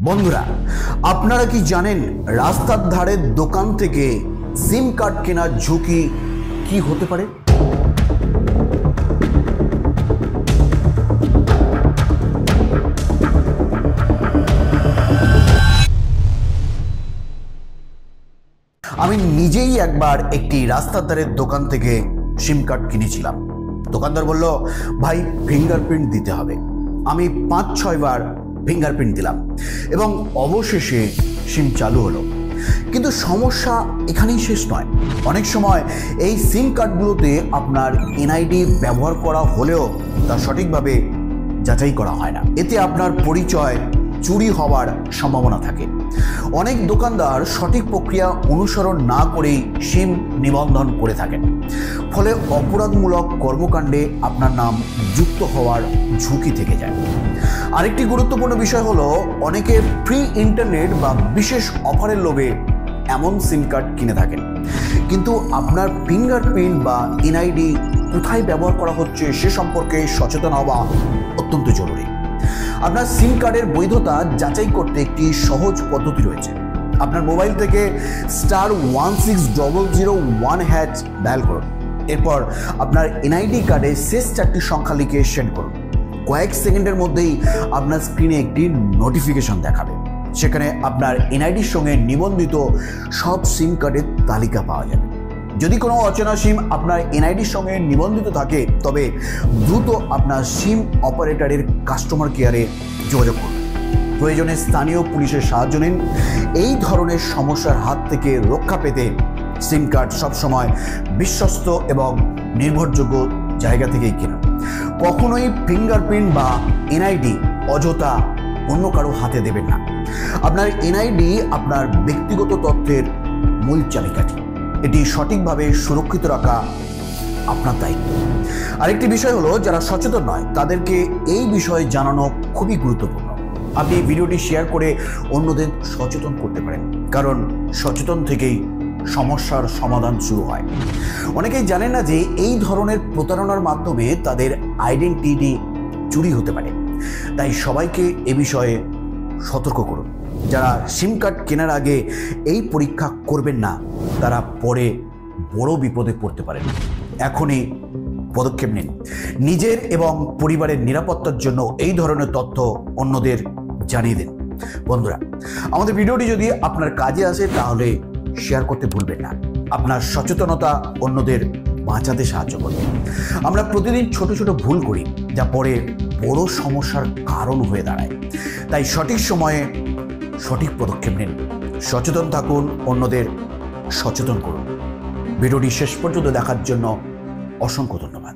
বন্ধুরা, আপনারা কি জানেন রাস্তার ধারের দোকান থেকে সিম কার্ড কেনার ঝুঁকি কি হতে পারে? আমি নিজেই একবার একটি রাস্তার ধারের দোকান থেকে সিম কার্ড কিনেছিলাম। দোকানদার বলল, ভাই ফিঙ্গারপ্রিন্ট দিতে হবে। আমি 5-6 বার ফিঙ্গারপ্রিন্ট দিলাম এবং অবশেষে সিম চালু হলো। কিন্তু সমস্যা এখানেই শেষ নয়। অনেক সময় এই সিম কার্ডগুলোতে আপনার এনআইডি ব্যবহার করা হলেও তা সঠিকভাবে যাচাই করা হয় না। এতে আপনার পরিচয় চুরি হওয়ার সম্ভাবনা থাকে। অনেক দোকানদার সঠিক প্রক্রিয়া অনুসরণ না করেই সিম নিবন্ধন করে থাকেন। ফলে অপরাধমূলক কর্মকাণ্ডে আপনার নাম যুক্ত হওয়ার ঝুঁকি থেকে যায়। আরেকটি গুরুত্বপূর্ণ বিষয় হলো, অনেকে ফ্রি ইন্টারনেট বা বিশেষ অফারের লোভে এমন সিম কার্ড কিনে থাকেন, কিন্তু আপনার ফিঙ্গারপ্রিন্ট বা এনআইডি কোথায় ব্যবহার করা হচ্ছে সে সম্পর্কে সচেতন হওয়া অত্যন্ত জরুরি। আপনার সিম কার্ডের বৈধতা যাচাই করতে একটি সহজ পদ্ধতি রয়েছে। আপনার মোবাইল থেকে *16001# ডায়াল করুন। এরপর আপনার এনআইডি কার্ডে শেষ 4টি সংখ্যা লিখে সেন্ড করুন। কয়েক সেকেন্ডের মধ্যেই আপনার স্ক্রিনে একটি নোটিফিকেশন দেখাবে। সেখানে আপনার এনআইডির সঙ্গে নিবন্ধিত সব সিম কার্ডের তালিকা পাওয়া যাবে। যদি কোনো অচেনা সিম আপনার এনআইডির সঙ্গে নিবন্ধিত থাকে, তবে দ্রুত আপনার সিম অপারেটরের কাস্টমার কেয়ারে যোগাযোগ করুন। প্রয়োজনে স্থানীয় পুলিশের সাহায্য নিন। এই ধরনের সমস্যার হাত থেকে রক্ষা পেতে সিম কার্ড সবসময় বিশ্বস্ত এবং নির্ভরযোগ্য জায়গা থেকেই কিনুন। কখনোই ফিঙ্গারপ্রিন্ট বা এনআইডি অযথা অন্য কারো হাতে দেবেন না। আপনার এনআইডি আপনার ব্যক্তিগত তথ্যের মূল চাবিকাঠি। এটি সঠিকভাবে সুরক্ষিত রাখা আপনার দায়িত্ব। আরেকটি বিষয় হলো, যারা সচেতন নয় তাদেরকে এই বিষয়ে জানানো খুবই গুরুত্বপূর্ণ। আপনি এই ভিডিওটি শেয়ার করে অন্যদের সচেতন করতে পারেন, কারণ সচেতন থেকেই সমস্যার সমাধান শুরু হয়। অনেকেই জানেন না যে এই ধরনের প্রতারণার মাধ্যমে তাদের আইডেন্টিটি চুরি হতে পারে। তাই সবাইকে এ বিষয়ে সতর্ক করুন। যারা সিম কার্ড কেনার আগে এই পরীক্ষা করবেন না, তারা পরে বড় বিপদে পড়তে পারেন। এখনই পদক্ষেপ নিন। নিজের এবং পরিবারের নিরাপত্তার জন্য এই ধরনের তথ্য অন্যদের জানিয়ে দিন। বন্ধুরা, আমাদের ভিডিওটি যদি আপনার কাজে আসে তাহলে শেয়ার করতে ভুলবেন না। আপনার সচেতনতা অন্যদের বাঁচাতে সাহায্য করবে। আমরা প্রতিদিন ছোট ছোট ভুল করি, যা পরে বড় সমস্যার কারণ হয়ে দাঁড়ায়। তাই সঠিক সময়ে সঠিক পদক্ষেপ নিন। সচেতন থাকুন, অন্যদের সচেতন করুন। ভিডিওটি শেষ পর্যন্ত দেখার জন্য অসংখ্য ধন্যবাদ।